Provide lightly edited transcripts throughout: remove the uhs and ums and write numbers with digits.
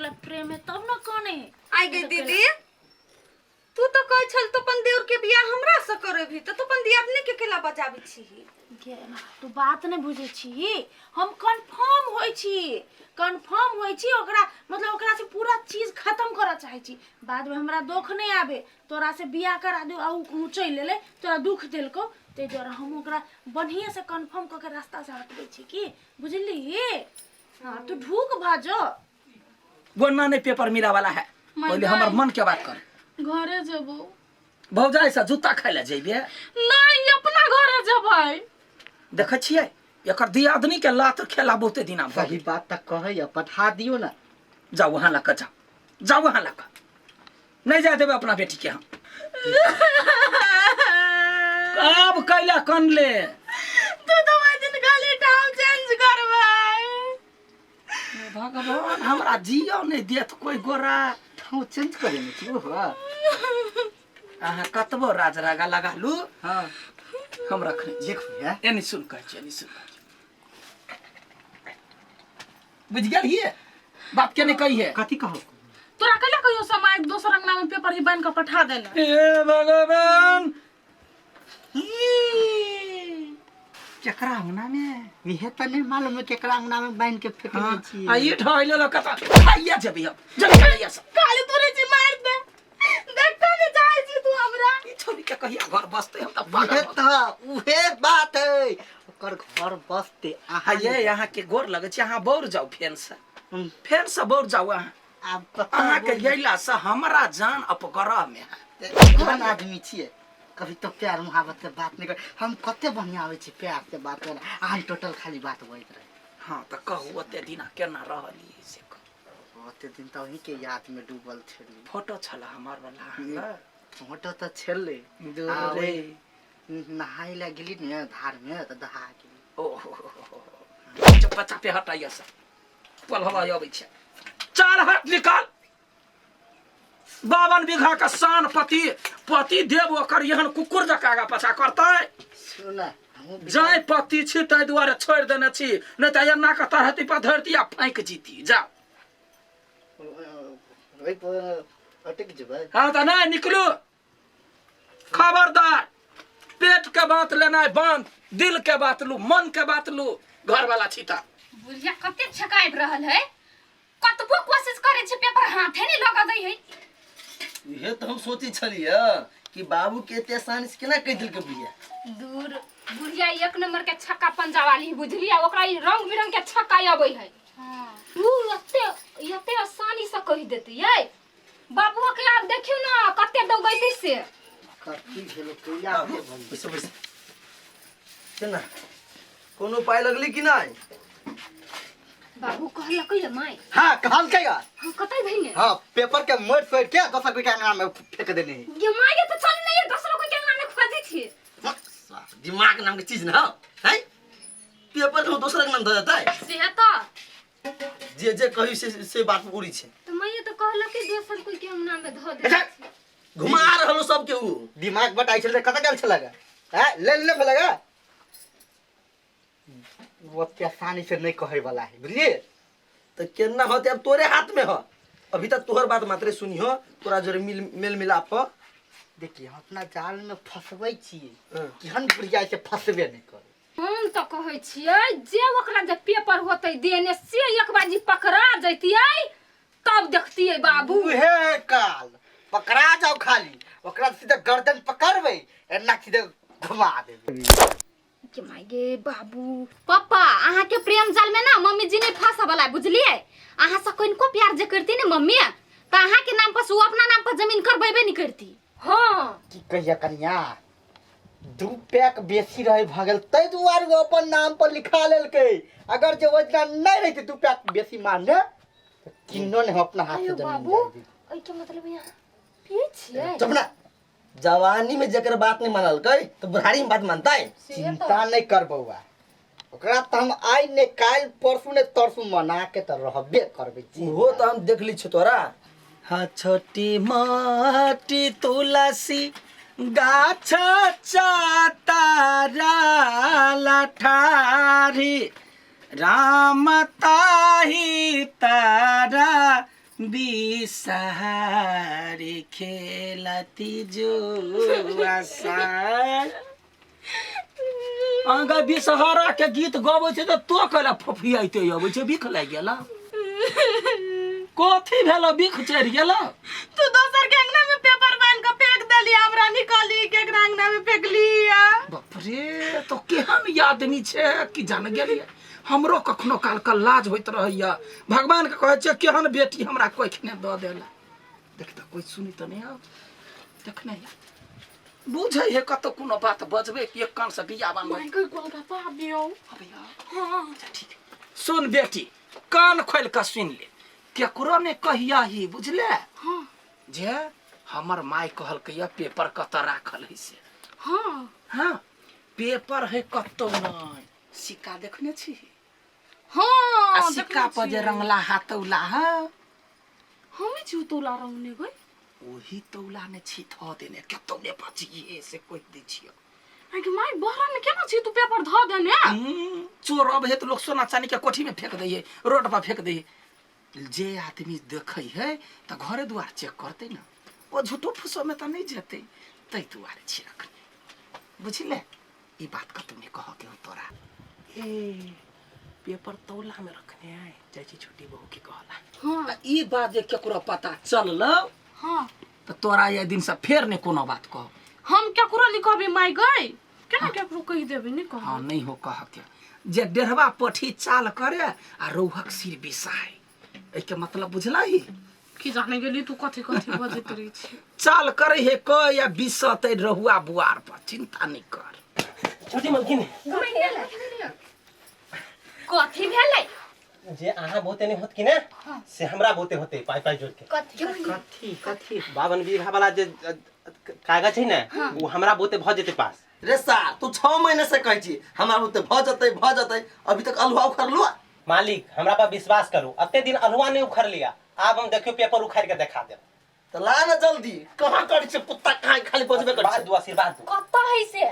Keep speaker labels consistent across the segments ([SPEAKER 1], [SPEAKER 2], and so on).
[SPEAKER 1] ओकरा प्रेम है तब न कने
[SPEAKER 2] आई गे दीदी तू तो कह छल तो अपन देवर के बियाह हमरा से करे भी तो अपन दियादनी के केला बजाबी छी
[SPEAKER 1] गे तू बात नहीं बुझे छी हम कंफर्म होई छी ओकरा मतलब ओकरा से पूरा चीज खत्म करा चाहे छी बाद में हमरा दुख नहीं आवे तोरा से बियाह करा दे आ उ चल ले तोरा दुख देलको ते द्वारा हम ओकरा बढ़िया से कंफर्म क के रास्ता से हटबै छी की बुझली हां तू ढूक भाजो
[SPEAKER 3] बोलना नहीं पेपर मिला वाला है पहले हमर मन के बात कर
[SPEAKER 1] घरे जबो
[SPEAKER 3] भौजाई से जूता खाइ ले जेबे
[SPEAKER 1] नहीं अपना घरे जबै
[SPEAKER 3] देख छिए एकर दियादनी के लात खेला बहुते दिना
[SPEAKER 4] सही बात तक कहे पठा दियो ना
[SPEAKER 3] जाओ वहां लक जाओ वहां लक नहीं जा देबे अपना बेटी के हम अब कैला कन ले
[SPEAKER 1] तू तो वही दिन खाली टाउन चेंज करबै
[SPEAKER 3] भगवान हमरा जियो नहीं देत कोई गोरा
[SPEAKER 4] ठाव चेंज करे में तू हो
[SPEAKER 3] आहा कतबो राज रागा लगा लू
[SPEAKER 4] हां
[SPEAKER 3] हम रखने
[SPEAKER 4] देखो है
[SPEAKER 3] एनी सुन कह बुझ गेल हिए बात के नहीं कही है
[SPEAKER 4] कथी कहो
[SPEAKER 1] तोरा कला कहियो समय दोसर अंगना में पेपर ही बन के पठा देला
[SPEAKER 3] ए भगवान
[SPEAKER 4] केकरा अंगना में इहे त नहीं मालूम है केकरा अंगना में बांध के फेंक दै छी
[SPEAKER 3] आ ई ढाइले ल कता खाइया जेबी हम जल्दी खाइया सब
[SPEAKER 1] काली तोरे जी मार दे देख कने जाय छी तू हमरा
[SPEAKER 3] ई छोरी के कहिया घर बसते हम त
[SPEAKER 4] उहे त उहे बात है ओकर घर बसते
[SPEAKER 3] आहा ये यहाँ के गोर लगे छी अहाँ बोर जाओ फेन से बोर जाओ अहाँ
[SPEAKER 4] अब
[SPEAKER 3] अहाँ के गैला से हमरा जान अपग्रह में है
[SPEAKER 4] जवान आदमी छिए कभी तो प्यार मुहब्बत के बात नहीं कर हम कते बढ़िया आवे छी प्यार से बात कर आन टोटल खाली बात होइत रहे
[SPEAKER 3] हां त कहू ओते दिना केना रहली से
[SPEAKER 4] ओते दिन त वही के याद में डूबल छली
[SPEAKER 3] फोटो छला हमार वाला
[SPEAKER 4] फोटो त छले
[SPEAKER 3] रे
[SPEAKER 4] नहाई ला गेली ने धार में त दहा गेली
[SPEAKER 3] ओहो चप्पा चापे हटाइया से पलहवा आबै छै 4 हाथ निकाल 52 बीघा का शान पति देव ओकर यहन कुकुर जका आगा पछा करतै
[SPEAKER 4] सुना
[SPEAKER 3] जाय पति छी तै दुआरे छोड़ देने छी नहीं त एना के तरहती पर धरती आ फांक जीती जा
[SPEAKER 4] ओइ पर अटक जेबै
[SPEAKER 3] हां त नहीं निकलू खबरदार पेट के बात लेना बंद दिल के बात लू मन के बात लू घर वाला छीता
[SPEAKER 5] बुढ़िया कते छकाइत रहल है कतबो कोशिश करे छै पेपर हाथे नहीं लगा दै है
[SPEAKER 6] ये तो हम सोची छलिए कि बाबू के एते आसानी से केना कह दिल के बिया
[SPEAKER 5] दूर बुढ़िया एक नंबर के छक्का पंजा वाली बुझलिया ओकरा ई रंग बिरंग के छक्का आबै है हां तू एते आसानी से कह देती है बाबू के आप देखियो ना कते दौगैती से
[SPEAKER 4] कथी भेलो कहिया
[SPEAKER 6] बस बस केना कोनो पाय लगली कि नहीं
[SPEAKER 5] बाबू कहलकै ले माय
[SPEAKER 4] हां कहल के यार
[SPEAKER 5] हां कतै भइने
[SPEAKER 4] हां पेपर के मोड़ फोड़ के दोसर कोई के अंगना में फेंक देने
[SPEAKER 5] ये माय तो चल नहीं है दूसरा कोई के अंगना में खोजी छी
[SPEAKER 6] दिमाग नाम के चीज ना है पेपर को दूसरा के नाम दे देता है
[SPEAKER 5] से तो
[SPEAKER 6] जे कही से बात उड़ी छे
[SPEAKER 5] तो मैं तो कहलकै दूसर कोई के अंगना में धो दे
[SPEAKER 6] घुमा रहलो सब के ऊ
[SPEAKER 4] दिमाग बटाई छले कत गेल छलगा हैं ले फलगा वो के आसानी से नहीं कहे वाला है बुझलिए
[SPEAKER 6] तो केना होते अब तोरे हाथ में हो अभी तक तोहर बात मात्रे सुनी हो तोरा जोरे मेल मिलाप हो
[SPEAKER 4] देखिए हम अपना जाल में फसबै छिए कि हन बुढ़िया से फसबे नहीं करे
[SPEAKER 5] हम तो कहै छियै जे ओकरा जे पेपर होतै देने से एक बाजी पकड़ा जैतियै तब देखतियै बाबू
[SPEAKER 4] उहे काल पकड़ा जाओ खाली ओकरा सीधा गर्दन पकड़बै एना सीधा घुमा देबै
[SPEAKER 5] के मागे बाबू पापा अहाँ के प्रेम जाल में ना मम्मी जी ने फंसा वाला बुझलिए अहाँ से कोई को प्यार जे करती ने मम्मी त अहाँ के नाम पर वो अपना नाम पर जमीन करबेबे नहीं करती हां
[SPEAKER 4] की कहिया कन्या 2 पैक बेसी रहे भगल तै दुआर वो अपन नाम पर लिखा लेलकै अगर जे वजना नहीं रहते 2 पैक बेसी मांगे त किन्नो ने अपना हाथ से जमीन
[SPEAKER 5] बाबू ए के मतलब यहाँ पीछे
[SPEAKER 6] चुप ना जवानी में जकर बात नहीं मानल कई तो बुढ़ारी में बात मानता है
[SPEAKER 4] चिंता नहीं कर बउआ ओकरा त हम आई ने काल परसु ने तरसु मना के त रहबे करबे
[SPEAKER 6] वो तो हम देख ली छ तोरा
[SPEAKER 3] हाँ छोटी माटी तुलसी गाछ चातारा लठारी राम ताही तारा बिसहारी खेलती जो आसार आगा बिसहारा के गीत गाबै छै त तो कला फफियाइते अबै छै बिख लागि गेला कथी भेल बिख चढ़ि गेला
[SPEAKER 2] तू दोसर के अंगना में पेपर बांध के फेंक देली हमरा निकाली के एकरा अंगना में फेंकली
[SPEAKER 3] बाप रे तो केहन आदमी छै कि जान गेलियै हमरो कखनो काल के लाज होइत रहैया भगवान के कहै छै केहन बेटी हमरा कोइखने दऽ देला देख त कोइ सुनी त नहीं आब देखने बुझै हे कतौ कोनो बात बजबै कि एक कान से बिया बनबै
[SPEAKER 1] कोई गोलगप्पा आबियो
[SPEAKER 3] अबैया अच्छा ठीक सुन बेटी कान खोल के सुन ले केकरो ने कहिया ही बुझले
[SPEAKER 1] हां
[SPEAKER 3] जे हमर माय कहलकै या पेपर कत राखल है से
[SPEAKER 1] हां
[SPEAKER 3] हां पेपर है कतौ नहीं सिक्का देखने छी
[SPEAKER 1] हां
[SPEAKER 3] आ सिक्का पर जे रंगला हाथौला है
[SPEAKER 1] हमें जूतोला रंगने गई
[SPEAKER 3] ओही तौला ने छी थ देने कतौ ने बचिए से कोइ दै छियो
[SPEAKER 1] आगे माय बहरा में केना छी तू पेपर ध देने
[SPEAKER 3] चोर अब है तो लोग सोना चांदी के कोठी में फेंक दै रोड पर फेंक दै जे आदमी देखै है त घरे दुआर चेक करतै ना ओ झूठो फुसो में त नहीं जेतै तै दुआरे छी रखने बुझले ई बात कतौ ने कह के तोरा ए पेपर तौला में रखने है जाय छी छोटी बहू के कहला
[SPEAKER 1] हां
[SPEAKER 3] ई बात जे केकरो पता चलल
[SPEAKER 1] हां
[SPEAKER 3] त तोरा ये दिन से फेर ने कोनो बात कह
[SPEAKER 1] हम केकरो लिखबी माय गई केना केकरो कहि देबे नहीं कह
[SPEAKER 3] हाँ नहीं हो कह के जे डेढ़वा पोठी चाल करे आ रौहक सिर बिसाए ए के मतलब बुझला ही
[SPEAKER 1] की जाने गेली तू कथि कथि बजैत रही छी
[SPEAKER 3] चाल करे हे क या बिसते रहुआ बुआर पर चिंता नहीं कर
[SPEAKER 7] छोटी मलकिन
[SPEAKER 5] कथी भेलै
[SPEAKER 7] जे अहाँ बहुते नहीं होत कि ना से हमरा बहुते होते पाई पाई जोड़ के
[SPEAKER 5] कथी
[SPEAKER 7] कथी 52 बीघा वाला जे कागज है ना वो हमरा बहुते भ जेते पास
[SPEAKER 6] रे सा तू 6 महीने से कहै छी हमरा बुते भ जतै अभी तक अलुआ उखड़ लुआ
[SPEAKER 7] मालिक हमरा पर विश्वास करो अत्ते दिन अलहुआ नहीं उखड़ लिया अब हम देखियो पेपर उखाड़ के दिखा दे
[SPEAKER 6] त ला ना जल्दी कहां करै छै कुत्ता कहां खाली बजबे करै
[SPEAKER 7] आशीर्वाद
[SPEAKER 6] छै
[SPEAKER 7] दो आशीर्वाद दो
[SPEAKER 5] कत है से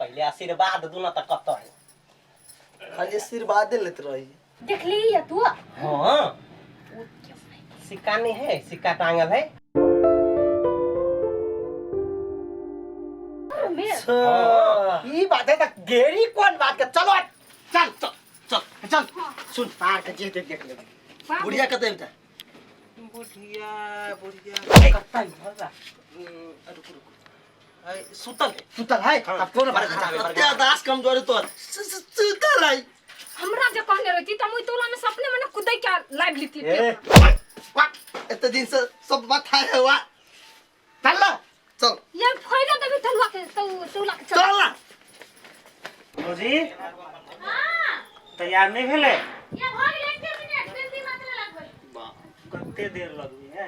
[SPEAKER 7] पहले आशीर्वाद दो ना त कत है
[SPEAKER 6] खाली आशीर्वाद लेत रही
[SPEAKER 5] देखली या तू
[SPEAKER 7] हां सिक्का नहीं है सिक्का टांगल है
[SPEAKER 4] ई बात है त गेरी कौन बात के चलो चल चल चल चल सुन पार के जे देख ले
[SPEAKER 6] बुढ़िया कते बेटा
[SPEAKER 7] बुढ़िया
[SPEAKER 4] करता ही होगा
[SPEAKER 7] रुक सुतल है
[SPEAKER 4] सुतल है अब कौन बात
[SPEAKER 6] कते दास कमजोर तोर सुतल है
[SPEAKER 5] हमरा जे कहने रहती त मुई तोला में सपने में न कुदै के लाइव लेती
[SPEAKER 7] ए
[SPEAKER 6] एते दिन से सब बात है हुआ चल ला चल
[SPEAKER 5] ये फैला देबी तलवा के तौला के
[SPEAKER 6] चल ला
[SPEAKER 7] रोजी तैयार नहीं भेले
[SPEAKER 1] ये भर 1 मिनट जल्दी मत लगबै
[SPEAKER 7] कते देर लगई है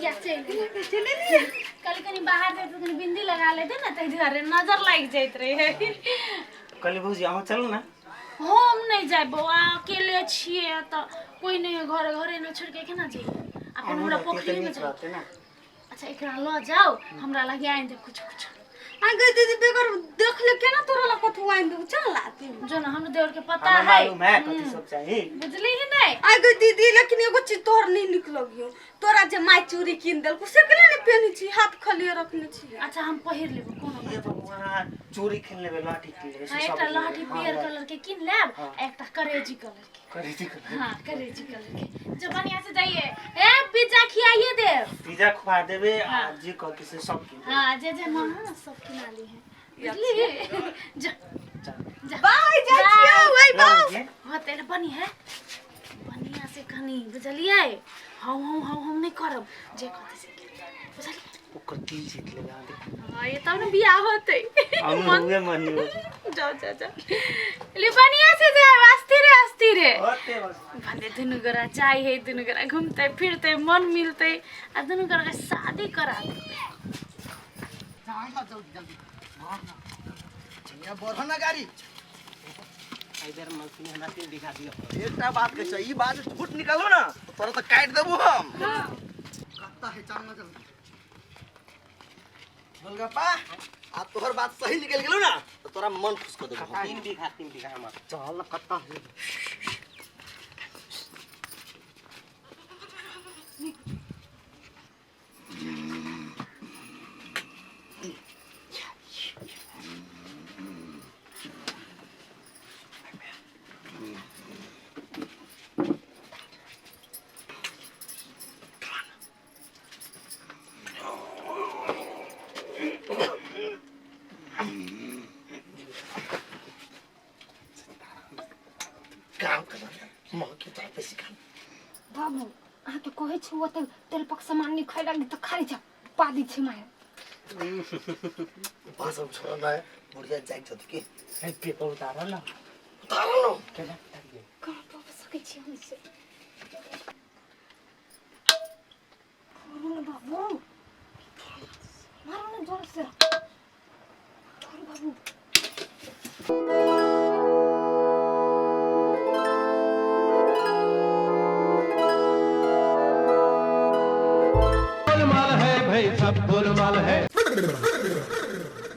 [SPEAKER 1] या चले कनी बाहर जाए तो कनी बिंदी लगा लेते ना तै दुआरे नजर लाग जाइत रहे
[SPEAKER 7] कल भौजी अहाँ चलू ना
[SPEAKER 1] हम नहीं जाए बउआ अकेले छिए त कोई नहीं घरे घरे न छोड़ के केना जाई अपन हमरा पोखरी में जाए अच्छा एकरा ल जाओ हमरा लगे आइन दे कुछ कुछ
[SPEAKER 2] आगे दीदी बेगर देख ले केना तोरा ला कथु आइन दू चल लाती
[SPEAKER 1] जो ना हम देवर के पता
[SPEAKER 7] हमें
[SPEAKER 1] है
[SPEAKER 7] मालूम है कथी सब चाहिए
[SPEAKER 1] बुझली ही नहीं
[SPEAKER 2] आगे दीदी लेकिन एगो चीज तोहर नहीं निक लगियो तोरा जे माय चूड़ी किन देल से केना ने पहनी छी हाथ खलिए रखने छी
[SPEAKER 1] अच्छा हम पहिर लेबो कोनो
[SPEAKER 7] ये भगवान चोरी खेलने में लाठी की
[SPEAKER 1] हां एकटा लहठी पियर कलर के किन लेब एकटा करेजी कलर के
[SPEAKER 7] करेजी कलर
[SPEAKER 1] हां करेजी कलर के जो बढ़िया से जाइए ए पिज्जा खियाइए दे
[SPEAKER 7] पिज्जा खुआ देबे आ जी कह के से सब की
[SPEAKER 1] हां जे मन है ना सब खिला ली है बुझली जा जा
[SPEAKER 2] बाय जा छियो ओए बाऊ
[SPEAKER 1] होते न बनी है बढ़िया से कनी बुझलिए हम नहीं करब जे कहते से बुझली
[SPEAKER 7] ओकर दिल जीत लेगा दे
[SPEAKER 1] हां ये तब न बियाह होते
[SPEAKER 7] हम हुए मन
[SPEAKER 1] जा ले बढ़िया से जा अस्ती रे
[SPEAKER 7] होते बस
[SPEAKER 1] भले दुनु गोरा चाय है दुनु गोरा घूमते फिरते मन मिलते आ दुनु गोरा के शादी करा दे
[SPEAKER 6] या बढ़ो ना गाड़ी
[SPEAKER 7] इधर मलकिन हमरा 3 दिखा दियो
[SPEAKER 6] एकटा बात के ई बात झूठ निकालो ना तो तोरा तो काट देबो हम कत्ता है चल ना चल गोलगप्पा आ तोहर बात सही निकल गेलो ना तो तोरा मन खुश कर देबो
[SPEAKER 7] 3 बीघा हमर
[SPEAKER 4] चल कत्ता है
[SPEAKER 5] बाबू अहाँके कहै छी ओते तेल पक सामान नहीं खाइ लगी तऽ खाइ जा पादी छै माय
[SPEAKER 6] बात सब छोड़ ना है बुढ़िया जाग जत के
[SPEAKER 3] ए पेपर उतार न
[SPEAKER 6] उतारो ना
[SPEAKER 3] केना उतारिए
[SPEAKER 5] कहाँ पाबऽ सकै छी हम से मारू बाबू मारू ना जोर से छोड़ बाबू
[SPEAKER 8] गोलमाल है भाई सब गोलमाल है